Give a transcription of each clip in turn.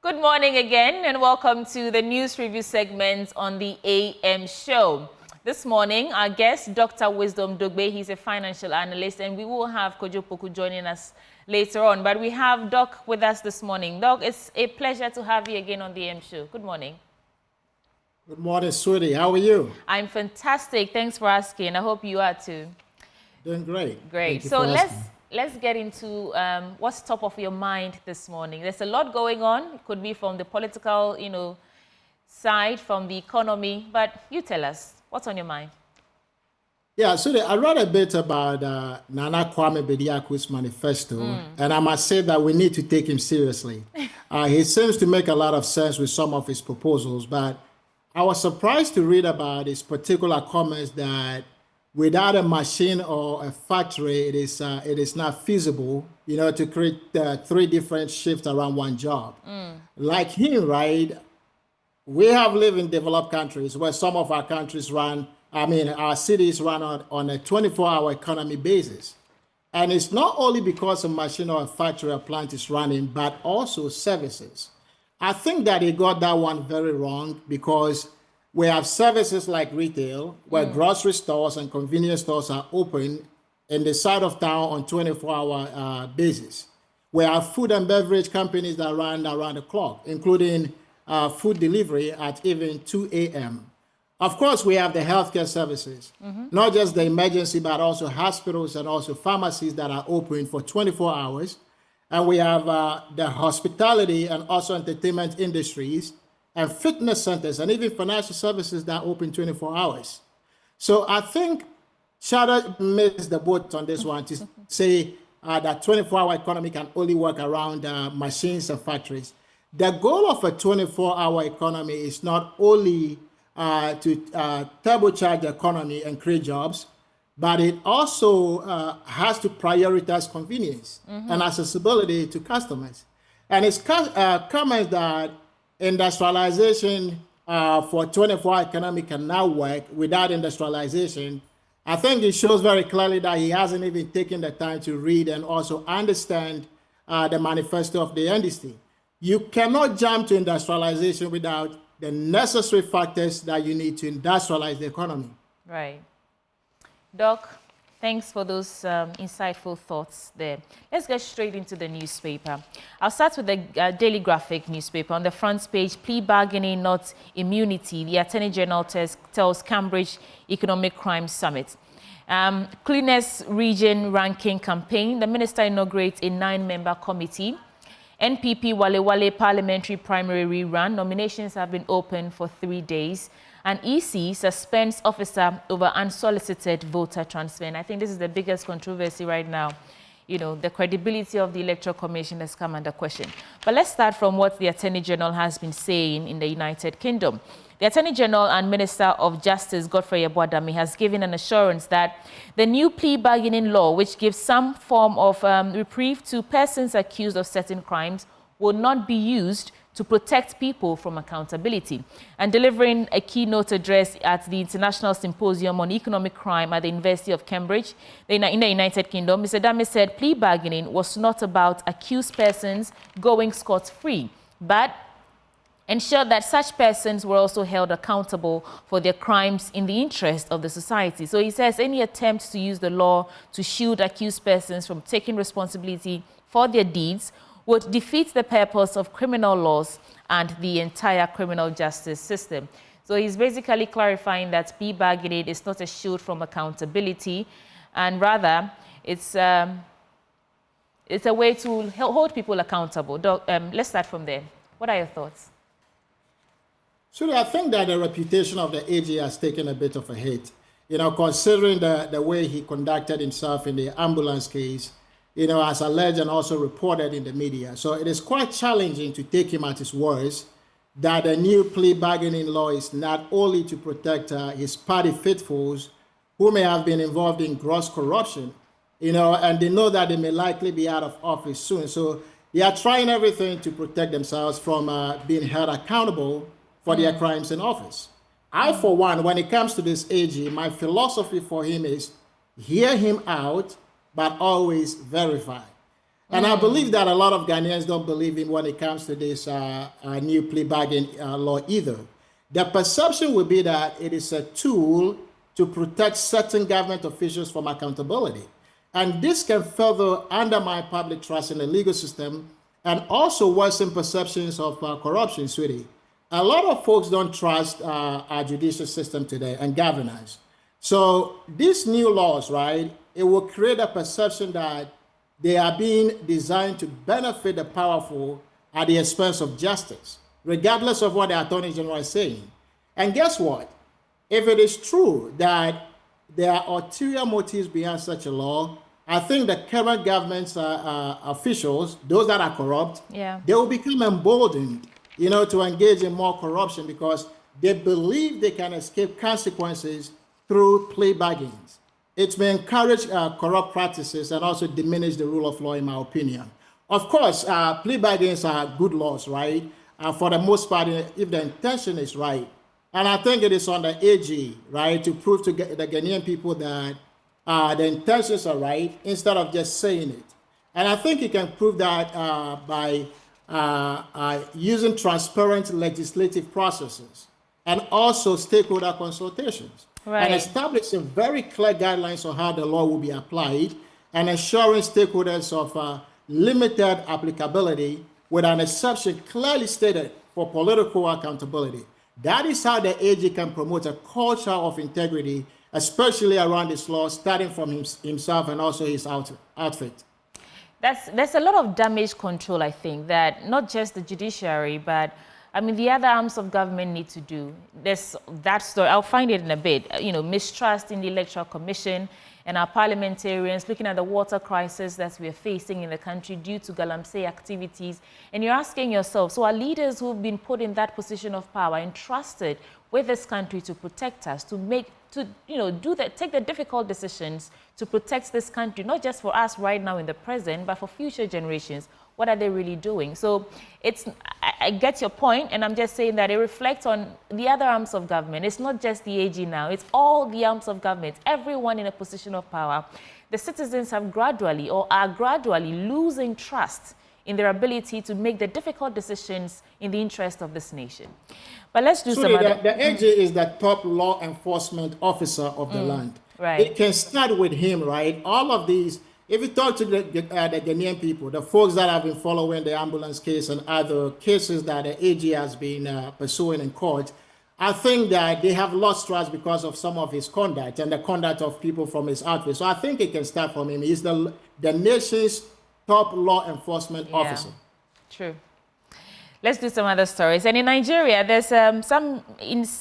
Good morning again and welcome to the news review segment on the AM show. This morning, our guest, Dr. Wisdom Dogbe, he's a financial analyst, and we will have Kojo Poku joining us later on. But we have Doc with us this morning. Doc, it's a pleasure to have you again on the AM show. Good morning. Good morning, sweetie. How are you? I'm fantastic. Thanks for asking. I hope you are too. Doing great. Great. So let's get into what's top of your mind this morning. There's a lot going on. It could be from the political, side, from the economy, but you tell us, what's on your mind? Yeah, so I read a bit about Nana Kwame Bediaku's manifesto, and I must say that we need to take him seriously. He seems to make a lot of sense with some of his proposals, but I was surprised to read about his particular comments that without a machine or a factory, it is not feasible, to create 3 different shifts around one job. Like him, right? We have lived in developed countries where some of our countries our cities run on a 24-hour economy basis. And it's not only because a machine or a factory or plant is running, but also services. I think that he got that one very wrong because we have services like retail, where grocery stores and convenience stores are open in the side of town on 24-hour basis. We have food and beverage companies that run around the clock, including food delivery at even 2 a.m. Of course, we have the healthcare services, not just the emergency, but also hospitals and also pharmacies that are open for 24 hours. And we have the hospitality and also entertainment industries and fitness centers and even financial services that are open 24 hours. So I think Shadow missed the boat on this one to say that 24-hour economy can only work around machines and factories. The goal of a 24-hour economy is not only to turbocharge the economy and create jobs, but it also has to prioritize convenience and accessibility to customers. And it's comments that industrialization for 24-hour economy cannot work without industrialization. I think it shows very clearly that he hasn't even taken the time to read and also understand the manifesto of the NDC. You cannot jump to industrialization without the necessary factors that you need to industrialize the economy. Right. Doc, thanks for those insightful thoughts there. Let's get straight into the newspaper. I'll start with the Daily Graphic newspaper. On the front page, plea bargaining, not immunity. The Attorney General tells Cambridge Economic Crime Summit. Cleanest Region Ranking Campaign. The Minister inaugurates a 9-member committee. NPP Wale Wale Parliamentary Primary rerun. Nominations have been open for 3 days. And EC suspends officer over unsolicited voter transfer. And I think this is the biggest controversy right now. The credibility of the Electoral Commission has come under question. But let's start from what the Attorney General has been saying in the United Kingdom. The Attorney General and Minister of Justice, Godfrey Aboudame, has given an assurance that the new plea bargaining law, which gives some form of reprieve to persons accused of certain crimes, will not be used to protect people from accountability. And delivering a keynote address at the International Symposium on Economic Crime at the University of Cambridge in the United Kingdom, Mr. Dame said plea bargaining was not about accused persons going scot-free, but ensure that such persons were also held accountable for their crimes in the interest of the society. So he says any attempt to use the law to shield accused persons from taking responsibility for their deeds would defeat the purpose of criminal laws and the entire criminal justice system. So he's basically clarifying that plea bargaining is not a shield from accountability, and rather it's a way to hold people accountable. Let's start from there. What are your thoughts? So I think that the reputation of the AG has taken a bit of a hit, considering the way he conducted himself in the ambulance case, as alleged and also reported in the media. So it is quite challenging to take him at his words that the new plea bargaining law is not only to protect his party faithfuls who may have been involved in gross corruption, and they know that they may likely be out of office soon. So they are trying everything to protect themselves from being held accountable for their crimes in office. I, for one, when it comes to this AG, my philosophy for him is hear him out, but always verify. And I believe that a lot of Ghanaians don't believe in when it comes to this new plea bargain law either. The perception would be that it is a tool to protect certain government officials from accountability. And this can further undermine public trust in the legal system and also worsen perceptions of corruption, sweetie. A lot of folks don't trust our judicial system today and governance. So these new laws, right, it will create a perception that they are being designed to benefit the powerful at the expense of justice, regardless of what the Attorney General is saying. And guess what? If it is true that there are ulterior motives behind such a law, I think the current government's officials, those that are corrupt, they will become emboldened, to engage in more corruption because they believe they can escape consequences through plea bargains. It may encourage corrupt practices and also diminish the rule of law, in my opinion. Of course, plea bargains are good laws, right? For the most part, if the intention is right. And I think it is on the AG, right, to prove to the Ghanaian people that the intentions are right instead of just saying it. And I think you can prove that by using transparent legislative processes and also stakeholder consultations. Right. And establishing very clear guidelines on how the law will be applied and ensuring stakeholders of limited applicability with an exception clearly stated for political accountability. That is how the AG can promote a culture of integrity, especially around this law, starting from himself and also his outfit. There's a lot of damage control, I think, that not just the judiciary, but the other arms of government need to do. There's that story. I'll find it in a bit. Mistrust in the Electoral Commission and our parliamentarians, looking at the water crisis that we're facing in the country due to Galamsey activities. And you're asking yourself, so our leaders who've been put in that position of power, entrusted with this country to protect us, take the difficult decisions to protect this country, not just for us right now in the present, but for future generations. What are they really doing? So I get your point, and I'm just saying that it reflects on the other arms of government. It's not just the AG now, it's all the arms of government, everyone in a position of power. The citizens have gradually or are gradually losing trust in their ability to make the difficult decisions in the interest of this nation. But let's do some other... The AG is the top law enforcement officer of the land. Right. It can start with him, right? All of these... If you talk to the Ghanaian people, the folks that have been following the ambulance case and other cases that the AG has been pursuing in court, I think that they have lost trust because of some of his conduct and the conduct of people from his outfit. So I think it can start from him. He's the nation's top law enforcement officer. True. Let's do some other stories. And in Nigeria, there's some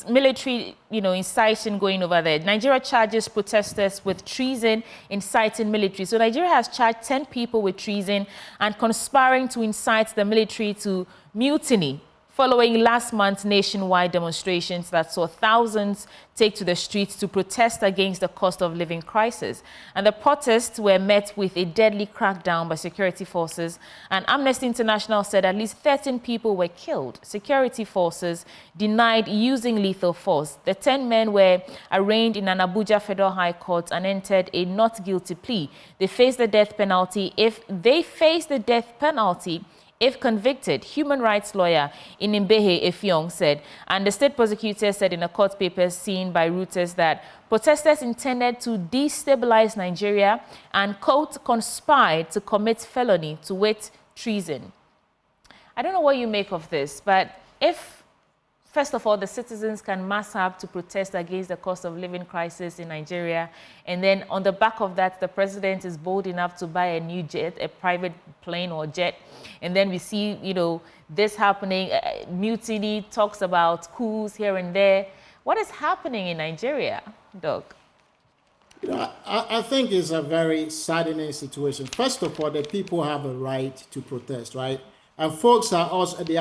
military, inciting going over there. Nigeria charges protesters with treason, inciting military. So Nigeria has charged 10 people with treason and conspiring to incite the military to mutiny, following last month's nationwide demonstrations that saw thousands take to the streets to protest against the cost of living crisis. And the protests were met with a deadly crackdown by security forces. And Amnesty International said at least 13 people were killed. Security forces denied using lethal force. The 10 men were arraigned in an Abuja Federal High Court and entered a not guilty plea. They face the death penalty. If convicted, human rights lawyer Inimbehe Effiong said, and the state prosecutor said in a court paper seen by Reuters that protesters intended to destabilize Nigeria and, quote, conspired to commit felony, to wit, treason. I don't know what you make of this, but if, first of all, the citizens can mass up to protest against the cost of living crisis in Nigeria, and then on the back of that, the president is bold enough to buy a new jet, a private plane or jet, and then we see, this happening, mutiny, talks about coups here and there. What is happening in Nigeria, Doc? I think it's a very saddening situation. First of all, the people have a right to protest, right? And folks are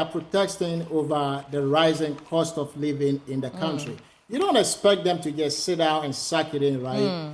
protesting over the rising cost of living in the country. You don't expect them to just sit down and suck it in, right?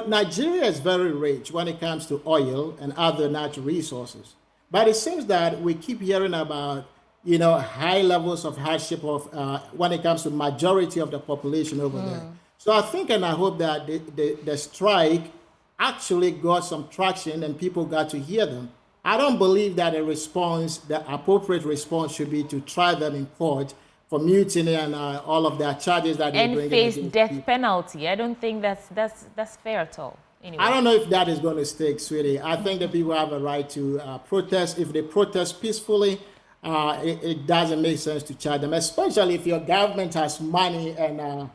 Nigeria is very rich when it comes to oil and other natural resources. But it seems that we keep hearing about, high levels of hardship when it comes to majority of the population over there. So I think and I hope that the strike actually got some traction and people got to hear them. I don't believe that the appropriate response should be to try them in court for mutiny and all of their charges that they're And bringing face against death people. penalty. I don't think that's fair at all. I Anyway. don't know if that is going to stick, sweetie. I think the people have a right to protest. If they protest peacefully, it doesn't make sense to charge them, especially if your government has money and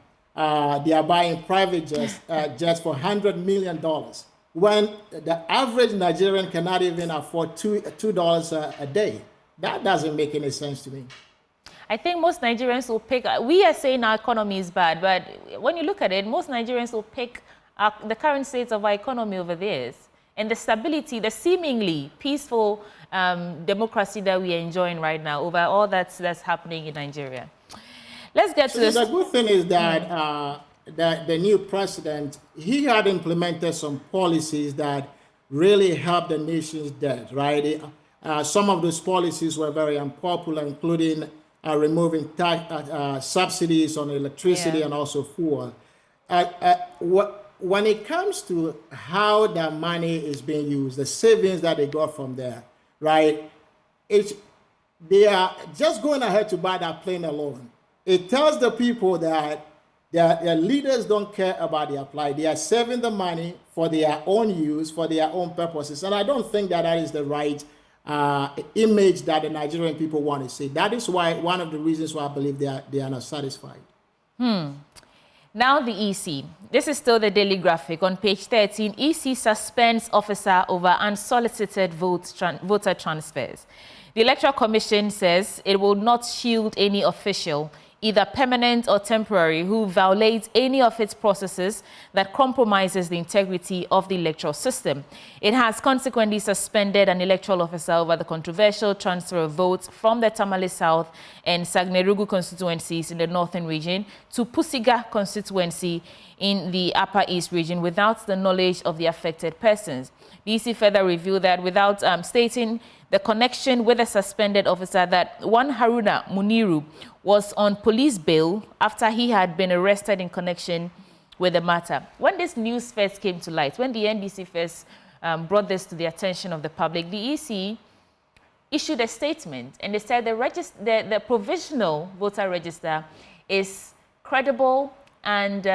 they are buying private jets for $100 million. When the average Nigerian cannot even afford $2 a day. That doesn't make any sense to me. I think most Nigerians will pick, we are saying our economy is bad, but when you look at it, most Nigerians will pick the current state of our economy over theirs. And the stability, the seemingly peaceful democracy that we are enjoying right now over all that's happening in Nigeria. Let's get to this. The good thing is that the new president, he had implemented some policies that really helped the nation's debt, right? Some of those policies were very unpopular, including removing tax subsidies on electricity and also fuel. When it comes to how the money is being used, the savings that they got from there, right? They are just going ahead to buy that plane alone. It tells the people that their leaders don't care about their plight. They are saving the money for their own use, for their own purposes. And I don't think that is the right image that the Nigerian people want to see. That is why one of the reasons why I believe they are not satisfied. Now the EC. This is still the Daily Graphic. On page 13, EC suspends officer over unsolicited voter transfers. The Electoral Commission says it will not shield any official, either permanent or temporary, who violates any of its processes that compromises the integrity of the electoral system. It has consequently suspended an electoral officer over the controversial transfer of votes from the Tamale South and Sagnerugu constituencies in the northern region to Pusiga constituency in the Upper East region without the knowledge of the affected persons. The EC further revealed that without stating the connection with the suspended officer, that one Haruna Muniru was on police bail after he had been arrested in connection with the matter. When this news first came to light, when the NDC first brought this to the attention of the public, the EC issued a statement and they said the provisional voter register is credible and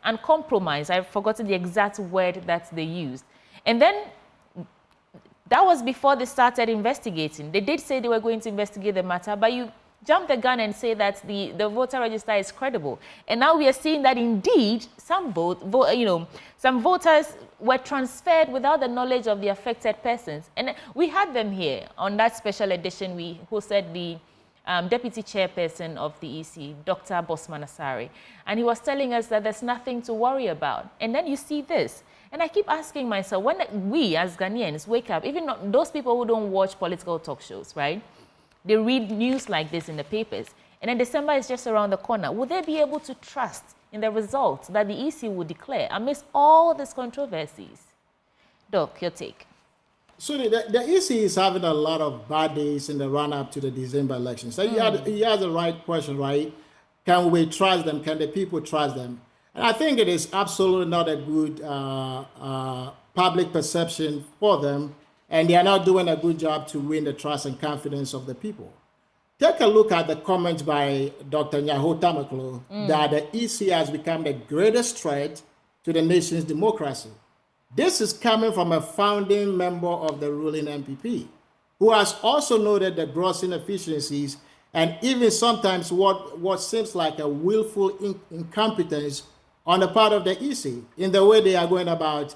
uncompromised. I've forgotten the exact word that they used. And then that was before they started investigating. They did say they were going to investigate the matter, but you jump the gun and say that the voter register is credible. And now we are seeing that indeed some some voters were transferred without the knowledge of the affected persons. And we had them here on that special edition. We hosted the deputy chairperson of the EC, Dr. Bosman Asari. And he was telling us that there's nothing to worry about. And then you see this. And I keep asking myself, when we as Ghanaians wake up, even those people who don't watch political talk shows, right? They read news like this in the papers. And then December is just around the corner. Will they be able to trust in the results that the EC will declare amidst all these controversies? Doc, your take. So the EC is having a lot of bad days in the run-up to the December election. So he has the right question, right? Can we trust them? Can the people trust them? And I think it is absolutely not a good public perception for them, and they are not doing a good job to win the trust and confidence of the people. Take a look at the comments by Dr. Nyaho Tamaklo that the EC has become the greatest threat to the nation's democracy. This is coming from a founding member of the ruling MPP, who has also noted the gross inefficiencies and even sometimes what seems like a willful incompetence on the part of the EC in the way they are going about,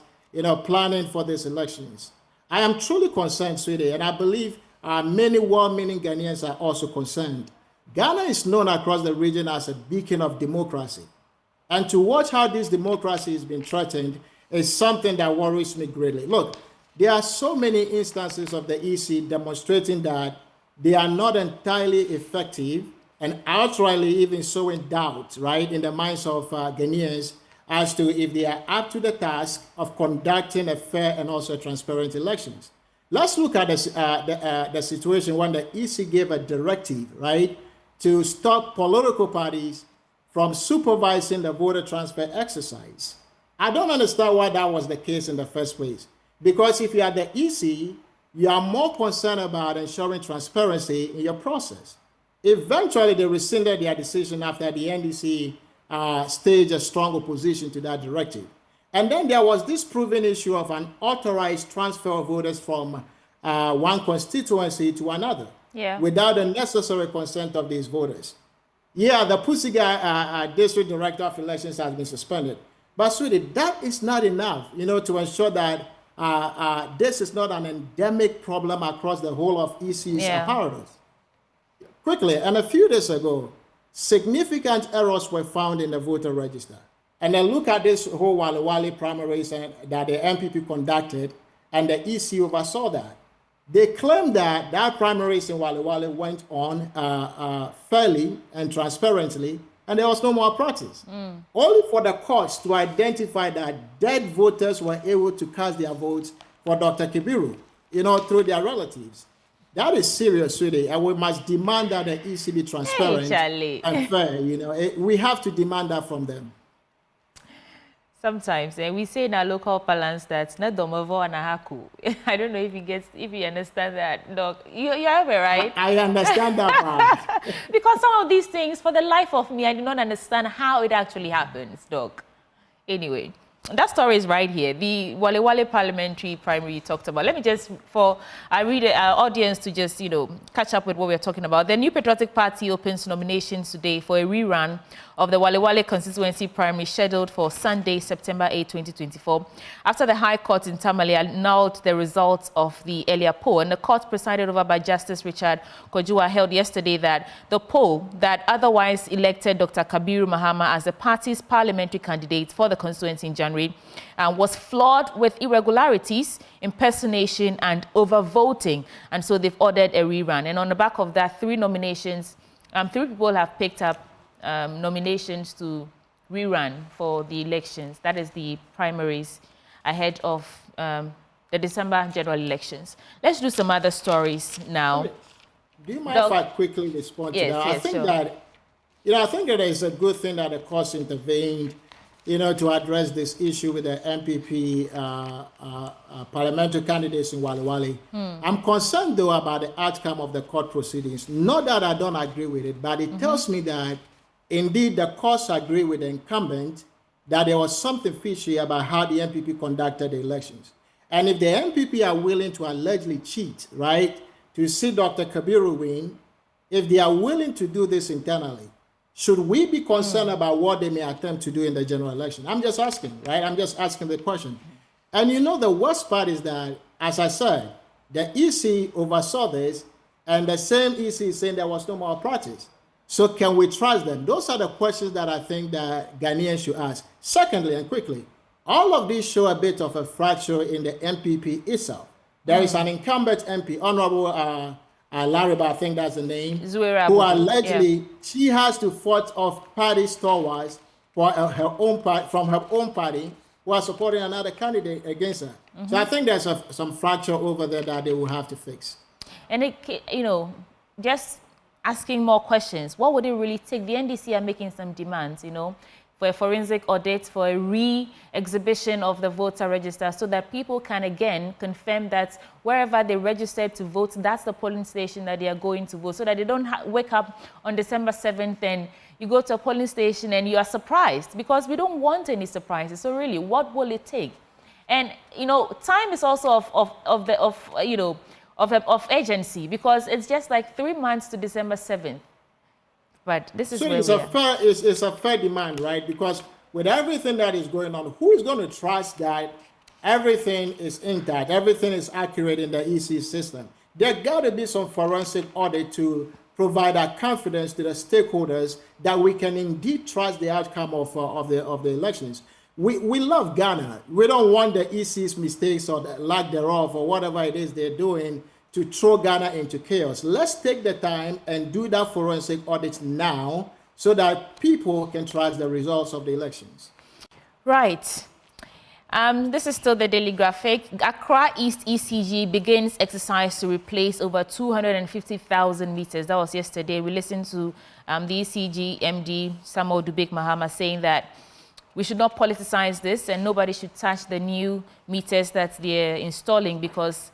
planning for these elections. I am truly concerned, sweetie, and I believe many well-meaning Ghanaians are also concerned. Ghana is known across the region as a beacon of democracy. And to watch how this democracy is being threatened is something that worries me greatly. Look, there are so many instances of the EC demonstrating that they are not entirely effective and outrightly even sowing doubt, right, in the minds of Ghanaians as to if they are up to the task of conducting a fair and also transparent elections. Let's look at the situation when the EC gave a directive, right, to stop political parties from supervising the voter transfer exercise. I don't understand why that was the case in the first place. Because if you are the EC you are more concerned about ensuring transparency in your process. Eventually, they rescinded their decision after the NDC staged a strong opposition to that directive. And then there was this proven issue of an authorized transfer of voters from one constituency to another without the necessary consent of these voters. Yeah, the Pusiga district director of elections has been suspended. But sweetie, that is not enough, to ensure that this is not an endemic problem across the whole of EC's apparatus. Quickly, and a few days ago, significant errors were found in the voter register. And then look at this whole Wale Wale primaries that the MPP conducted, and the EC oversaw that. They claimed that that primaries in Wale Wale went on fairly and transparently, and there was no more practice. Only for the courts to identify that dead voters were able to cast their votes for Dr. Kabiru, through their relatives. That is serious, sweetie, and we must demand that the EC be transparent and fair. We have to demand that from them. Sometimes we say in our local parlance that not domovo and haku. I don't know if you understand that, Doc. You have it, right? I understand that part. Because some of these things, for the life of me, I do not understand how it actually happens, Doc. Anyway, that story is right here. The Wale Wale parliamentary primary you talked about. Let me just, I read our audience to just, catch up with what we're talking about. The New Patriotic Party opens nominations today for a rerun of the Wale Wale constituency primary scheduled for Sunday, September 8, 2024. After the High Court in Tamale annulled the results of the earlier poll, and the court presided over by Justice Richard Kojua held yesterday that the poll that otherwise elected Dr. Kabiru Mahama as the party's parliamentary candidate for the constituency in January was flawed with irregularities, impersonation, and overvoting. And so they've ordered a rerun. And on the back of that, three people have picked up nominations to rerun for the elections. That is the primaries ahead of the December general elections. Let's do some other stories now. Do you mind if I quickly respond to that? Yes, I think sure. that, I think that it's a good thing that the courts intervened, to address this issue with the MPP parliamentary candidates in Wale Wale. I'm concerned, though, about the outcome of the court proceedings. Not that I don't agree with it, but it tells me that, indeed, the courts agree with the incumbent that there was something fishy about how the MPP conducted the elections. And if the MPP are willing to allegedly cheat, right, to see Dr. Kabiru win, if they are willing to do this internally, should we be concerned about what they may attempt to do in the general election? I'm just asking, right? I'm just asking the question. And the worst part is that, as I said, the EC oversaw this, and the same EC is saying there was no more practice. So can we trust them? Those are the questions that I think that Ghanaians should ask. Secondly, and quickly, all of these show a bit of a fracture in the MPP itself. There is an incumbent MP, Honorable Lariba, I think that's the name, who allegedly she has to fight off party stalwarts for her own from her own party who are supporting another candidate against her. So I think there's some fracture over there that they will have to fix. And just asking more questions. What would it really take? The NDC are making some demands, for a forensic audit, for a re-exhibition of the voter register so that people can again confirm that wherever they registered to vote, that's the polling station that they are going to vote, so that they don't wake up on December 7th and you go to a polling station and you are surprised, because we don't want any surprises. So really, what will it take? And, time is also of urgency, because it's just like 3 months to December 7th. But this is so where it's a fair demand, right? Because with everything that is going on, who is going to trust that everything is intact, everything is accurate in the EC system? There got to be some forensic audit to provide that confidence to the stakeholders that we can indeed trust the outcome of the elections. We love Ghana. We don't want the EC's mistakes or the lack thereof or whatever it is they're doing to throw Ghana into chaos. Let's take the time and do that forensic audit now so that people can trust the results of the elections. Right. This is still the Daily Graphic. Accra East ECG begins exercise to replace over 250,000 meters. That was yesterday. We listened to the ECG MD, Samuel Dubik Mahama, saying that we should not politicize this and nobody should touch the new meters that they're installing, because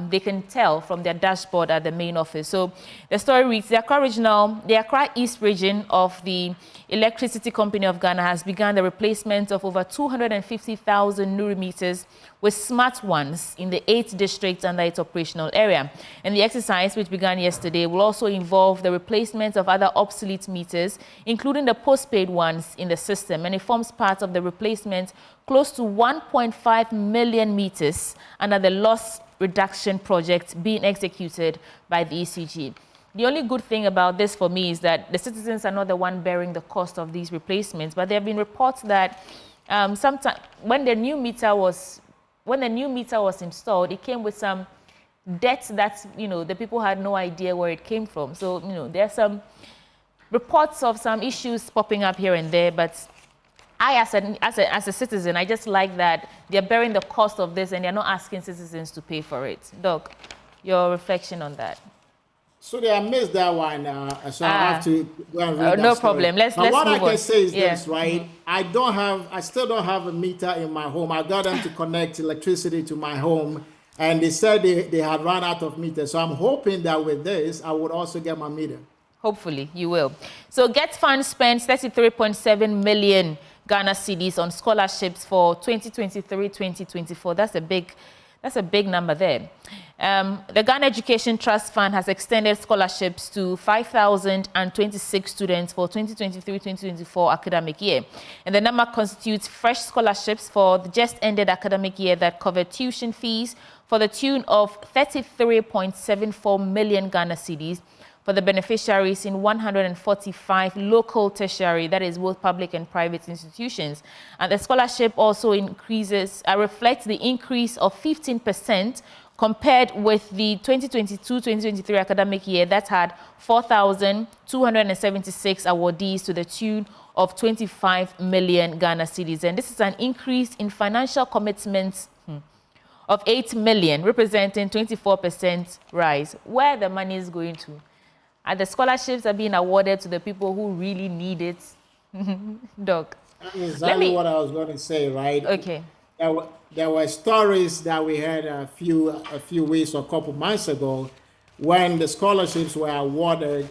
They can tell from their dashboard at the main office. So the story reads, the Accra East region of the Electricity Company of Ghana has begun the replacement of over 250,000 Nuri meters with smart ones in the 8 districts under its operational area. And the exercise, which began yesterday, will also involve the replacement of other obsolete meters, including the postpaid ones in the system. And it forms part of the replacement close to 1.5 million meters under the loss reduction project being executed by the ECG. The only good thing about this for me is that the citizens are not the one bearing the cost of these replacements, but there have been reports that sometime when the new meter was installed, it came with some debts that the people had no idea where it came from. So there are some reports of some issues popping up here and there, but I, as a citizen, I just like that they're bearing the cost of this and they're not asking citizens to pay for it. Doc, your reflection on that? So I missed that one, so I have to go and read that no story. problem. Let's what move I can on. say is this, right? I still don't have a meter in my home. I got them to connect electricity to my home, and they said they had run out of meters. So I'm hoping that with this, I would also get my meter. Hopefully, you will. So Get Fund spends 33.7 million Ghana cedis on scholarships for 2023-2024. That's a big number there. The Ghana Education Trust Fund has extended scholarships to 5,026 students for 2023-2024 academic year. And the number constitutes fresh scholarships for the just ended academic year that covered tuition fees for the tune of 33.74 million Ghana cedis for the beneficiaries in 145 local tertiary, that is both public and private institutions. And the scholarship also reflects the increase of 15% compared with the 2022-2023 academic year that had 4,276 awardees to the tune of 25 million Ghana cedis. And this is an increase in financial commitments of 8 million, representing 24% rise. Where the money is going to? And the scholarships are being awarded to the people who really need it. Doc. That's exactly what I was going to say, right? Okay. There were stories that we had a few weeks or a couple months ago when the scholarships were awarded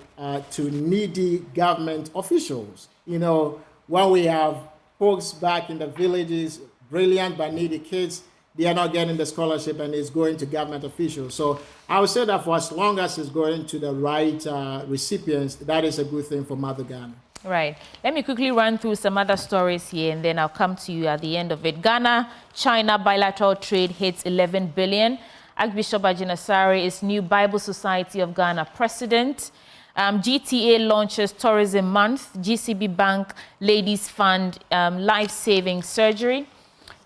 to needy government officials. When we have folks back in the villages, brilliant but needy kids, they are not getting the scholarship and it's going to government officials. So I would say that for as long as it's going to the right recipients, that is a good thing for Mother Ghana. Right. Let me quickly run through some other stories here and then I'll come to you at the end of it. Ghana-China bilateral trade hits 11 billion. Archbishop Ajinasari is new Bible Society of Ghana president. GTA launches Tourism Month. GCB Bank Ladies Fund life-saving surgery.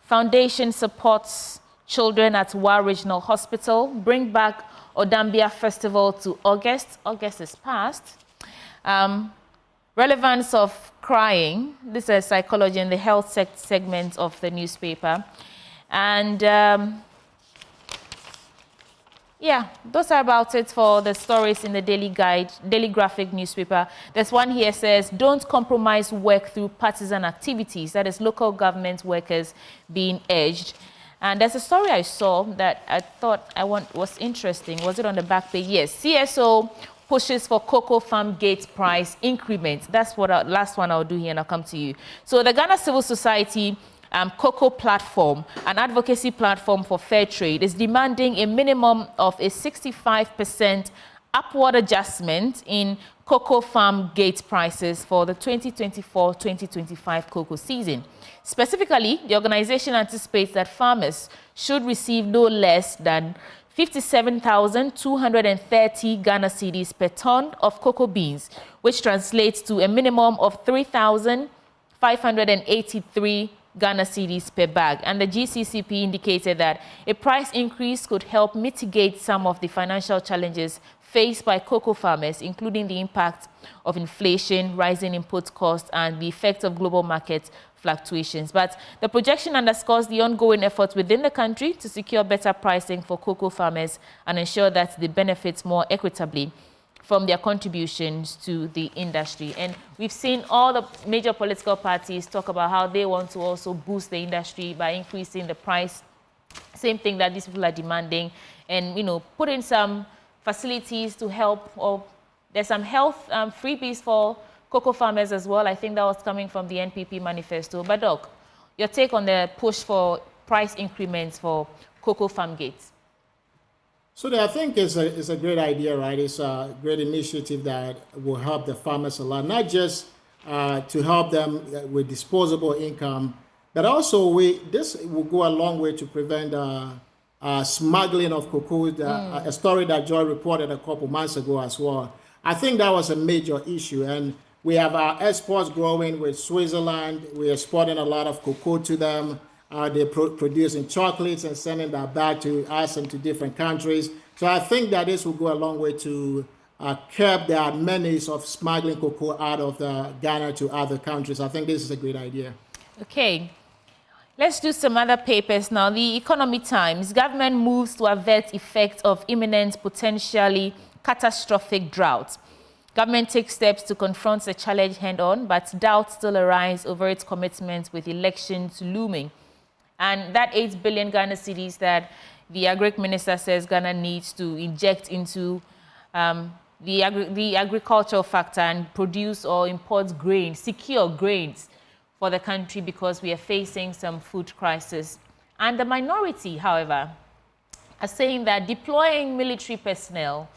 Foundation supports children at Wa Regional Hospital. Bring back Odambia Festival to August. August is past. Relevance of crying. This is psychology in the health segment of the newspaper. And yeah, those are about it for the stories in the Daily Graphic newspaper. There's one here says, don't compromise work through partisan activities. That is local government workers being urged. And there's a story I saw that I thought was interesting. Was it on the back page? Yes. CSO pushes for cocoa farm gate price increment. That's what last one I'll do here and I'll come to you. So the Ghana Civil Society Cocoa Platform, an advocacy platform for fair trade, is demanding a minimum of a 65% upward adjustment in cocoa farm gate prices for the 2024-2025 cocoa season. Specifically, the organization anticipates that farmers should receive no less than 57,230 Ghana cedis per ton of cocoa beans, which translates to a minimum of 3,583 Ghana cedis per bag. And the GCCP indicated that a price increase could help mitigate some of the financial challenges faced by cocoa farmers, including the impact of inflation, rising input costs, and the effect of global market fluctuations. But the projection underscores the ongoing efforts within the country to secure better pricing for cocoa farmers and ensure that they benefit more equitably from their contributions to the industry. And we've seen all the major political parties talk about how they want to also boost the industry by increasing the price. Same thing that these people are demanding and, put in some facilities to help, or there's some health freebies for cocoa farmers as well. I think that was coming from the NPP manifesto. But Doc, your take on the push for price increments for cocoa farm gates? So I think it's a great idea, right? It's a great initiative that will help the farmers a lot, not just to help them with disposable income, but also this will go a long way to prevent smuggling of cocoa, a story that Joy reported a couple months ago as well. I think that was a major issue, and we have our exports growing with Switzerland. We're exporting a lot of cocoa to them. They're producing chocolates and sending that back to us and to different countries. So I think that this will go a long way to curb the menace of smuggling cocoa out of Ghana to other countries. I think this is a great idea. Okay. Let's do some other papers now. The Economy Times. Government moves to avert effects of imminent, potentially catastrophic drought. Government takes steps to confront the challenge head-on, but doubts still arise over its commitment with elections looming. And that 8 billion Ghana cedis that the Agric Minister says Ghana needs to inject into the agricultural factor and produce or import grains, secure grains for the country, because we are facing some food crisis. And the minority, however, are saying that deploying military personnel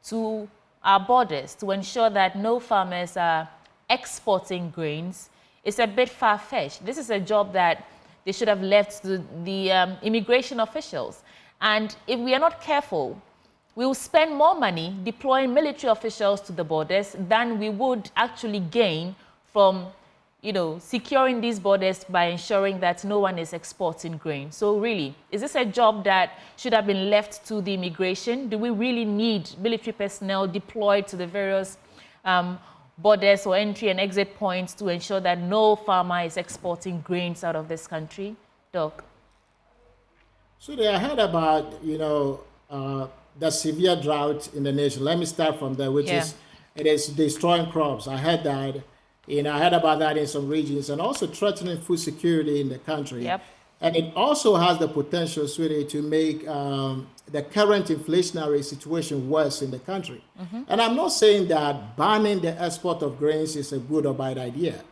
to our borders to ensure that no farmers are exporting grains is a bit far-fetched. This is a job that they should have left to the immigration officials. And if we are not careful, we will spend more money deploying military officials to the borders than we would actually gain from, securing these borders by ensuring that no one is exporting grain. So really, is this a job that should have been left to the immigration? Do we really need military personnel deployed to the various borders or entry and exit points to ensure that no farmer is exporting grains out of this country? Doc? So I heard about, the severe drought in the nation. Let me start from there, which is, it is destroying crops. I heard that, I heard about that in some regions, and also threatening food security in the country. Yep. And it also has the potential, sweetie, to make the current inflationary situation worse in the country. And I'm not saying that banning the export of grains is a good or bad idea,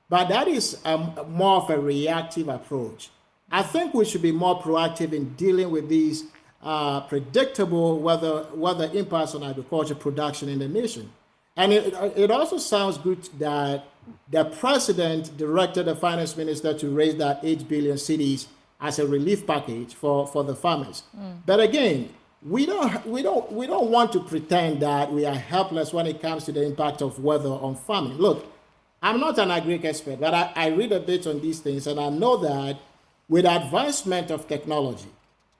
but that is more of a reactive approach. I think we should be more proactive in dealing with these predictable weather impacts on agriculture production in the nation. And it also sounds good that the president directed the finance minister to raise that 8 billion cedis as a relief package for the farmers. But again, we don't want to pretend that we are helpless when it comes to the impact of weather on farming. Look, I'm not an agri expert, but I read a bit on these things, and I know that with advancement of technology,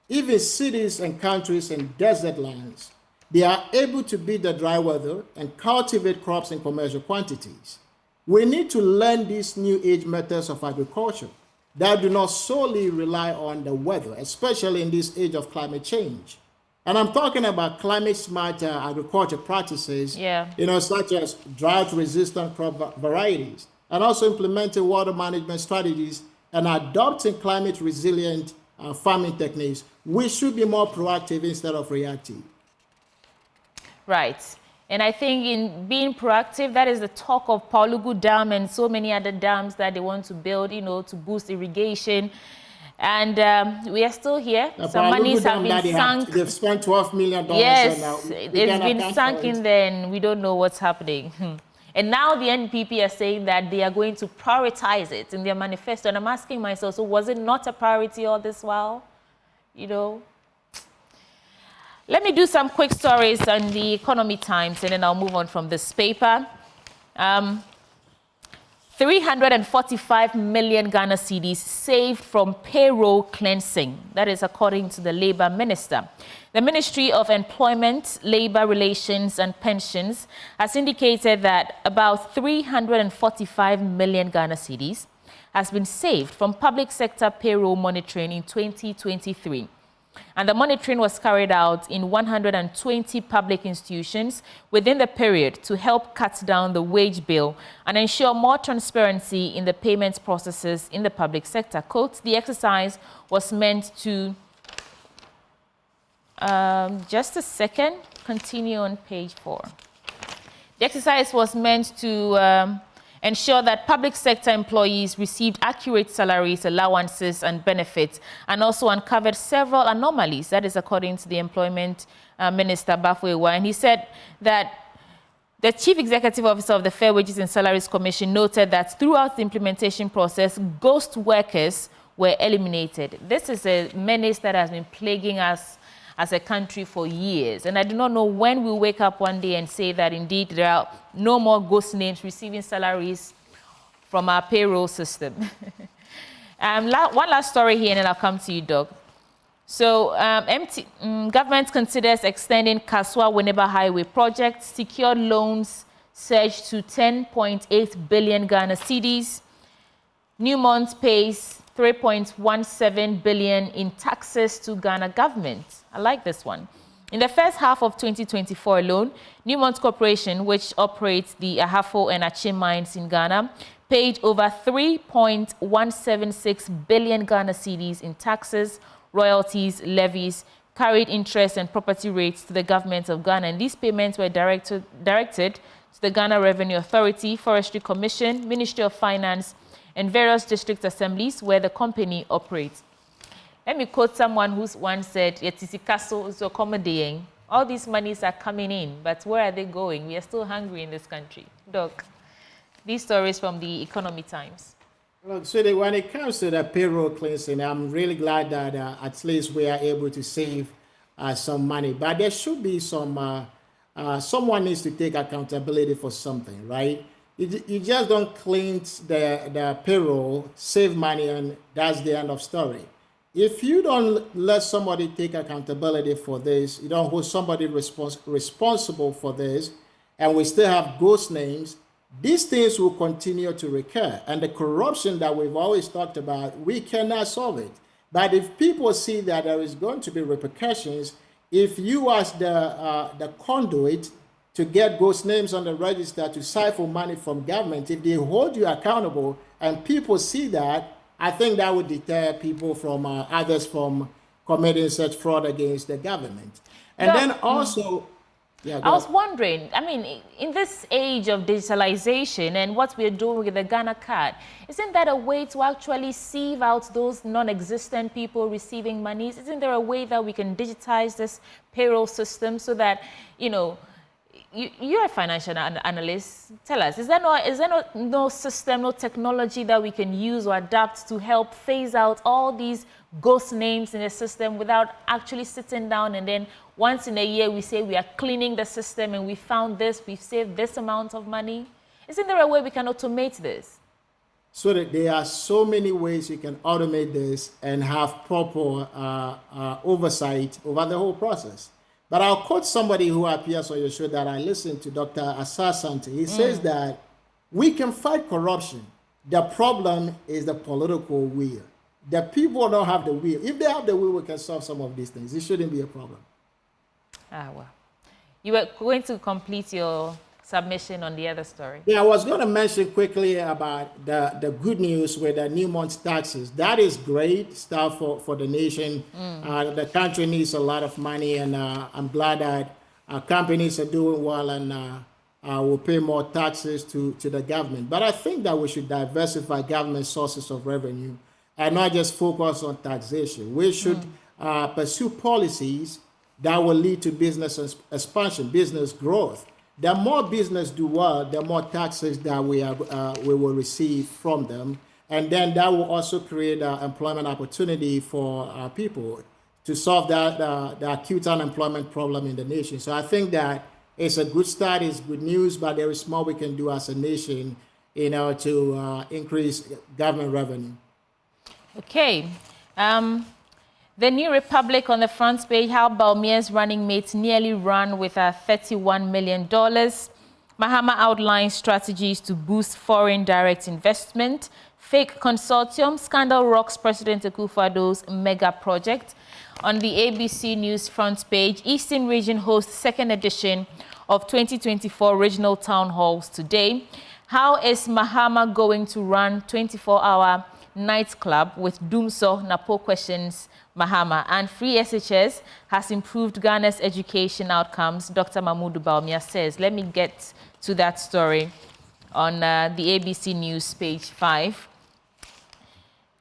even cities and countries in desert lands, they are able to beat the dry weather and cultivate crops in commercial quantities. We need to learn these new age methods of agriculture that do not solely rely on the weather, especially in this age of climate change. And I'm talking about climate-smart agriculture practices, such as drought-resistant crop varieties, and also implementing water management strategies and adopting climate-resilient farming techniques. We should be more proactive instead of reactive. Right. And I think in being proactive, that is the talk of Paulugu Dam and so many other dams that they want to build, to boost irrigation. And we are still here. Some monies have been sunk. They've spent $12 million. Yes, it's been sunk in there, and we don't know what's happening. And now the NPP are saying that they are going to prioritize it in their manifesto. And I'm asking myself, so was it not a priority all this while? Let me do some quick stories on the Economy Times, and then I'll move on from this paper. 345 million Ghana cedis saved from payroll cleansing. That is according to the Labour Minister. The Ministry of Employment, Labour Relations and Pensions has indicated that about 345 million Ghana cedis has been saved from public sector payroll monitoring in 2023. And the monitoring was carried out in 120 public institutions within the period to help cut down the wage bill and ensure more transparency in the payment processes in the public sector. Quote, the exercise was meant to Just a second. Continue on page 4. The exercise was meant to ensure that public sector employees received accurate salaries, allowances, and benefits, and also uncovered several anomalies. That is according to the Employment Minister, Bafo. And he said that the Chief Executive Officer of the Fair Wages and Salaries Commission noted that throughout the implementation process, ghost workers were eliminated. This is a menace that has been plaguing us as a country for years. And I do not know when we'll wake up one day and say that indeed there are no more ghost names receiving salaries from our payroll system. One last story here, and then I'll come to you, Doug. So government considers extending Kaswa-Winneba Highway project. Secured loans surged to 10.8 billion Ghana cedis. Newmont pays 3.17 billion in taxes to Ghana government. I like this one. In the first half of 2024 alone, Newmont Corporation, which operates the Ahafo and Achim mines in Ghana, paid over 3.176 billion Ghana cedis in taxes, royalties, levies, carried interest and property rates to the government of Ghana. And these payments were directed to the Ghana Revenue Authority, Forestry Commission, Ministry of Finance, and various district assemblies where the company operates. Let me quote someone who once said, all these monies are coming in, but where are they going? We are still hungry in this country. Doc, these stories from the Economy Times. Look, so when it comes to the payroll cleansing, I'm really glad that at least we are able to save some money. But there should be some, someone needs to take accountability for something, right? You just don't cleanse the payroll, save money, and that's the end of story. If you don't let somebody take accountability for this, you don't hold somebody responsible for this, and we still have ghost names, these things will continue to recur. And the corruption that we've always talked about, we cannot solve it. But if people see that there is going to be repercussions, if you as the conduit to get ghost names on the register to siphon money from government, if they hold you accountable and people see that, I think that would deter people from others from committing such fraud against the government. And then also, I was wondering, I mean, in this age of digitalization and what we're doing with the Ghana card, isn't that a way to actually sieve out those non-existent people receiving monies? Isn't there a way that we can digitize this payroll system so that, you know, you're a financial analyst. Tell us, is there no system, no technology that we can use or adapt to help phase out all these ghost names in the system without actually sitting down and then once in a year we say we are cleaning the system and we found this, we've saved this amount of money? Isn't there a way we can automate this? So that there are so many ways you can automate this and have proper oversight over the whole process. But I'll quote somebody who appears on your show that I listened to, Dr. Asar Sante. He says that we can fight corruption. The problem is the political will. The people don't have the will. If they have the will, we can solve some of these things. It shouldn't be a problem. Well. You were going to complete your submission on the other story. Yeah, I was going to mention quickly about the good news with the Newmont taxes. That is great stuff for the nation. The country needs a lot of money, and I'm glad that companies are doing well and will pay more taxes to the government. But I think that we should diversify government sources of revenue and not just focus on taxation. We should pursue policies that will lead to business expansion, business growth. The more business do well, the more taxes that we will receive from them. And then that will also create employment opportunity for people to solve the acute unemployment problem in the nation. So I think that it's a good start, it's good news, but there is more we can do as a nation, you know, to increase government revenue. Okay. The New Republic on the front page, how Bawumia's running mates nearly ran with $31 million. Mahama outlines strategies to boost foreign direct investment. Fake consortium, scandal rocks President Akufo-Addo's mega project. On the ABC News front page, Eastern Region hosts second edition of 2024 regional town halls today. How is Mahama going to run 24-hour nightclub with Dumso Napo Questions Mahama. And Free SHS has improved Ghana's education outcomes, Dr. Mahmoud Bawumia says. Let me get to that story on the ABC News page 5.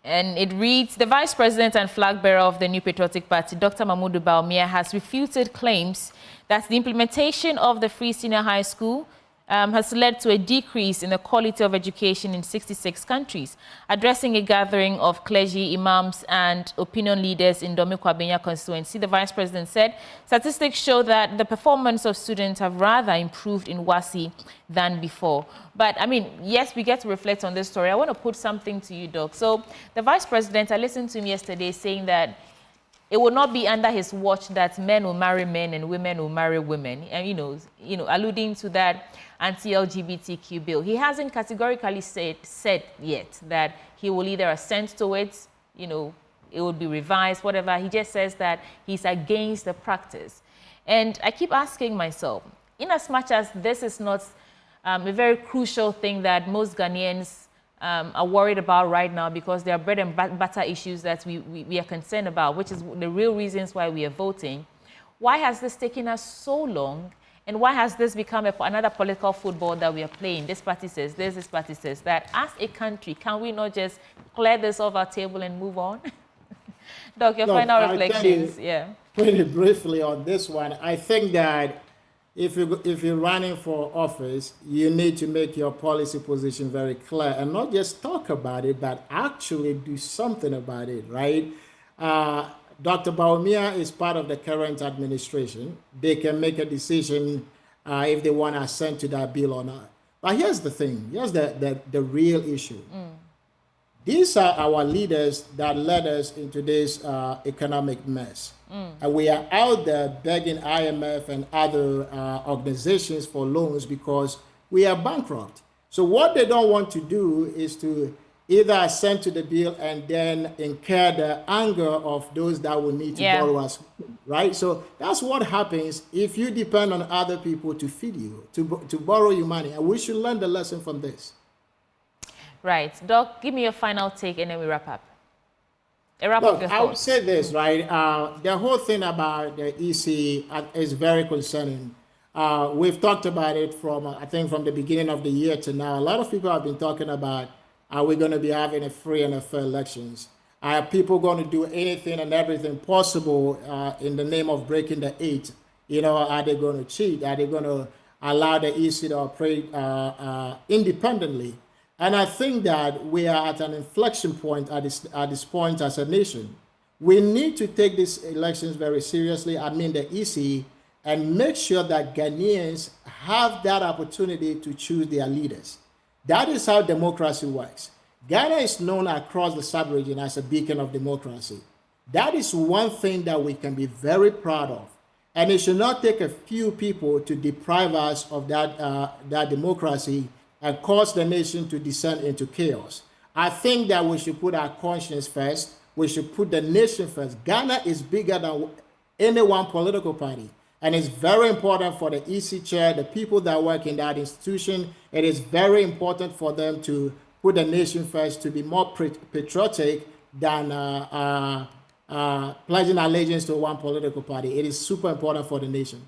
And it reads, the Vice President and flag bearer of the New Patriotic Party, Dr. Mahmoud Bawumia, has refuted claims that the implementation of the Free Senior High School has led to a decrease in the quality of education in 66 countries. Addressing a gathering of clergy, imams, and opinion leaders in Domi Kwabenya constituency, the Vice President said statistics show that the performance of students have rather improved in WASSCE than before. But, I mean, yes, we get to reflect on this story. I want to put something to you, Doc. So, the Vice President, I listened to him yesterday saying that it will not be under his watch that men will marry men and women will marry women. And, you know, alluding to that anti-LGBTQ bill. He hasn't categorically said yet that he will either assent to it, you know, it will be revised, whatever. He just says that he's against the practice. And I keep asking myself, in as much as this is not a very crucial thing that most Ghanaians are worried about right now, because there are bread and butter issues that we are concerned about, which is the real reasons why we are voting. Why has this taken us so long? And why has this become another political football that we are playing? This party says this party says that. As a country, can we not just clear this off our table and move on? Doc, your final reflections. Yeah. Pretty briefly on this one, I think that if you're running for office, you need to make your policy position very clear and not just talk about it, but actually do something about it, right? Dr. Bawumia is part of the current administration. They can make a decision if they want to assent to that bill or not. But here's the thing. Here's the real issue. These are our leaders that led us into this economic mess. And we are out there begging IMF and other organizations for loans because we are bankrupt. So what they don't want to do is to either assent to the bill and then incur the anger of those that will need to borrow us, right? So that's what happens if you depend on other people to feed you, to borrow you money. And we should learn the lesson from this. Right. Doc, give me your final take and then we wrap up. Look, I would say this, right? The whole thing about the EC is very concerning. We've talked about it from, I think, from the beginning of the year to now. A lot of people have been talking about, are we going to be having a free and a fair elections? Are people going to do anything and everything possible in the name of breaking the 8? You know, are they going to cheat? Are they going to allow the EC to operate independently? And I think that we are at an inflection point at this point as a nation. We need to take these elections very seriously, I mean the EC, and make sure that Ghanaians have that opportunity to choose their leaders. That is how democracy works. Ghana is known across the sub-region as a beacon of democracy. That is one thing that we can be very proud of. And it should not take a few people to deprive us of that democracy and cause the nation to descend into chaos. I think that we should put our conscience first. We should put the nation first. Ghana is bigger than any one political party. And it's very important for the EC chair, the people that work in that institution. It is very important for them to put the nation first, to be more patriotic than pledging allegiance to one political party. It is super important for the nation.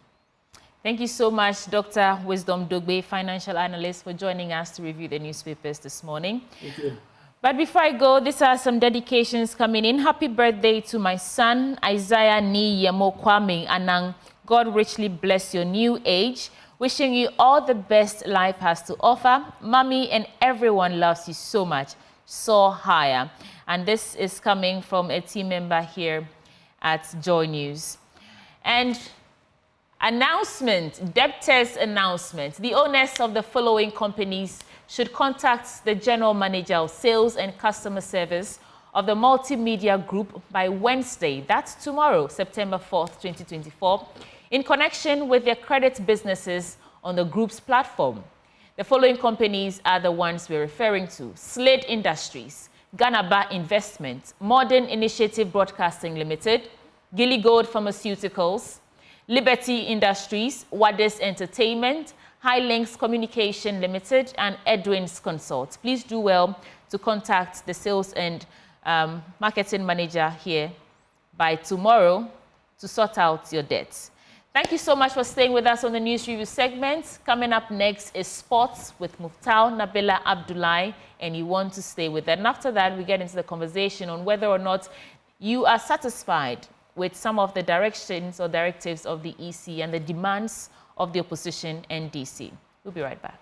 Thank you so much, Dr. Wisdom Dogbe, financial analyst, for joining us to review the newspapers this morning. Thank you. But before I go, these are some dedications coming in. Happy birthday to my son, Isaiah Ni Yemo Kwame Anang. God richly bless your new age. Wishing you all the best life has to offer. Mommy and everyone loves you so much. Soar higher. And this is coming from a team member here at Joy News. And announcement, debtors announcement. The owners of the following companies should contact the General Manager of Sales and Customer Service of the Multimedia Group by Wednesday, that's tomorrow, September 4th, 2024, in connection with their credit businesses on the group's platform. The following companies are the ones we're referring to: Slade Industries, Ganaba Investment, Modern Initiative Broadcasting Limited, Gilly Gold Pharmaceuticals, Liberty Industries, Wades Entertainment, Highlinks Communication Limited, and Edwin's Consult. Please do well to contact the sales and marketing manager here by tomorrow to sort out your debts. Thank you so much for staying with us on the News Review segment. Coming up next is sports with Muftal Nabila Abdullahi, and you want to stay with that. And after that, we get into the conversation on whether or not you are satisfied with some of the directions or directives of the EC and the demands of the opposition NDC. We'll be right back.